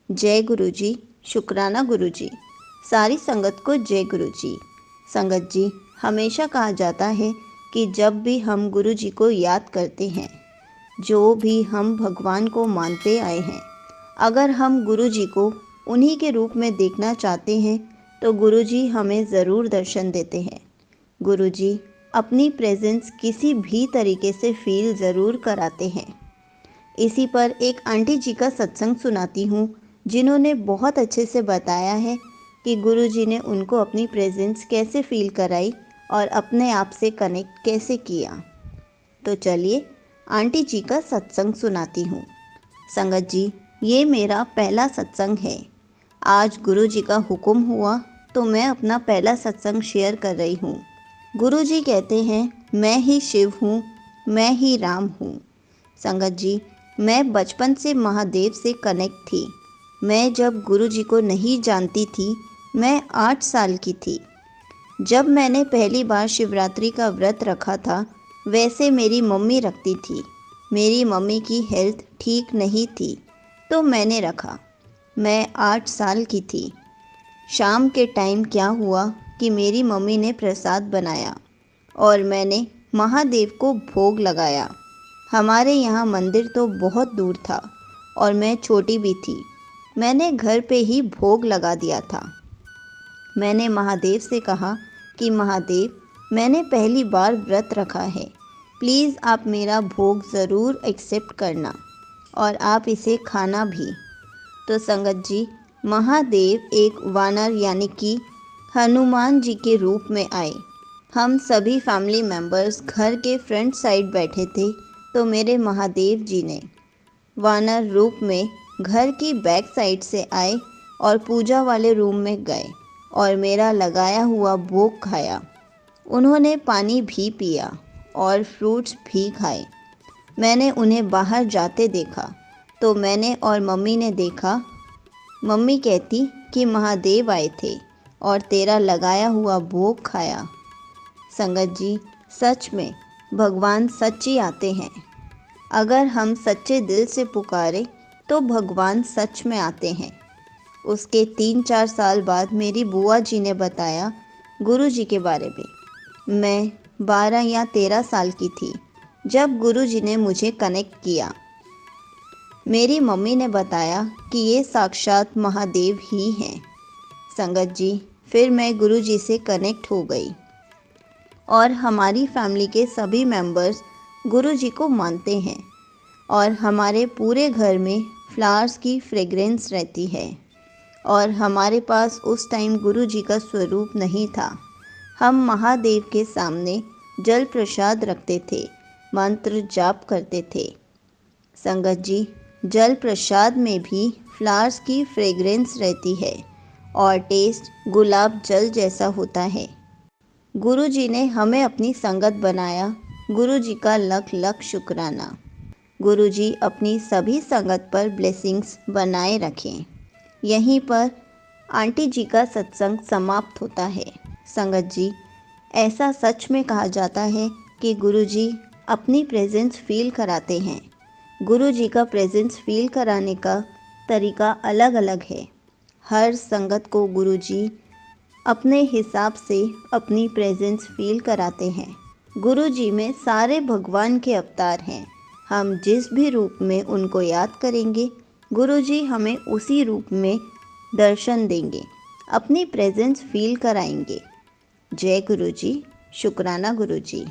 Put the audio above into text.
जय गुरु जी। शुक्राना गुरु जी। सारी संगत को जय गुरु जी। संगत जी, हमेशा कहा जाता है कि जब भी हम गुरु जी को याद करते हैं, जो भी हम भगवान को मानते आए हैं, अगर हम गुरु जी को उन्हीं के रूप में देखना चाहते हैं तो गुरु जी हमें ज़रूर दर्शन देते हैं। गुरु जी अपनी प्रेजेंस किसी भी तरीके से फील ज़रूर कराते हैं। इसी पर एक आंटी जी का सत्संग सुनाती हूँ, जिन्होंने बहुत अच्छे से बताया है कि गुरु जी ने उनको अपनी प्रेजेंस कैसे फील कराई और अपने आप से कनेक्ट कैसे किया। तो चलिए आंटी जी का सत्संग सुनाती हूँ। संगत जी, ये मेरा पहला सत्संग है। आज गुरु जी का हुक्म हुआ तो मैं अपना पहला सत्संग शेयर कर रही हूँ। गुरु जी कहते हैं, मैं ही शिव हूँ, मैं ही राम हूँ। संगत जी, मैं बचपन से महादेव से कनेक्ट थी। मैं जब गुरु जी को नहीं जानती थी, मैं 8 साल की थी। जब मैंने पहली बार शिवरात्रि का व्रत रखा था, वैसे मेरी मम्मी रखती थी। मेरी मम्मी की हेल्थ ठीक नहीं थी तो मैंने रखा। मैं 8 साल की थी। शाम के टाइम क्या हुआ कि मेरी मम्मी ने प्रसाद बनाया और मैंने महादेव को भोग लगाया। हमारे यहाँ मंदिर तो बहुत दूर था और मैं छोटी भी थी। मैंने घर पे ही भोग लगा दिया था। मैंने महादेव से कहा कि महादेव, मैंने पहली बार व्रत रखा है, प्लीज़ आप मेरा भोग ज़रूर एक्सेप्ट करना और आप इसे खाना भी। तो संगत जी, महादेव एक वानर यानी कि हनुमान जी के रूप में आए। हम सभी फैमिली मेम्बर्स घर के फ्रंट साइड बैठे थे तो मेरे महादेव जी ने वानर रूप में घर की बैक साइड से आए और पूजा वाले रूम में गए और मेरा लगाया हुआ भोग खाया। उन्होंने पानी भी पिया और फ्रूट्स भी खाए। मैंने उन्हें बाहर जाते देखा तो मैंने और मम्मी ने देखा। मम्मी कहती कि महादेव आए थे और तेरा लगाया हुआ भोग खाया। संगत जी, सच में भगवान सच ही आते हैं। अगर हम सच्चे दिल से पुकारें तो भगवान सच में आते हैं। उसके 3-4 साल बाद मेरी बुआ जी ने बताया गुरु जी के बारे में। मैं 12 या 13 साल की थी जब गुरु जी ने मुझे कनेक्ट किया। मेरी मम्मी ने बताया कि ये साक्षात महादेव ही हैं। संगत जी, फिर मैं गुरु जी से कनेक्ट हो गई और हमारी फैमिली के सभी मेंबर्स गुरु जी को मानते हैं और हमारे पूरे घर में फ्लावर्स की फ्रेग्रेंस रहती है। और हमारे पास उस टाइम गुरु जी का स्वरूप नहीं था। हम महादेव के सामने जल प्रसाद रखते थे, मंत्र जाप करते थे। संगत जी, जल प्रसाद में भी फ्लावर्स की फ्रेग्रेंस रहती है और टेस्ट गुलाब जल जैसा होता है। गुरु जी ने हमें अपनी संगत बनाया। गुरु जी का लख लख शुक्राना। गुरु जी अपनी सभी संगत पर ब्लेसिंग्स बनाए रखें। यहीं पर आंटी जी का सत्संग समाप्त होता है। संगत जी, ऐसा सच में कहा जाता है कि गुरु जी अपनी प्रेजेंस फील कराते हैं। गुरु जी का प्रेजेंस फील कराने का तरीका अलग अलग है। हर संगत को गुरु जी अपने हिसाब से अपनी प्रेजेंस फील कराते हैं। गुरु जी में सारे भगवान के अवतार हैं। हम जिस भी रूप में उनको याद करेंगे, गुरु जी हमें उसी रूप में दर्शन देंगे, अपनी प्रेजेंस फील कराएंगे। जय गुरु जी। शुक्राना गुरु जी।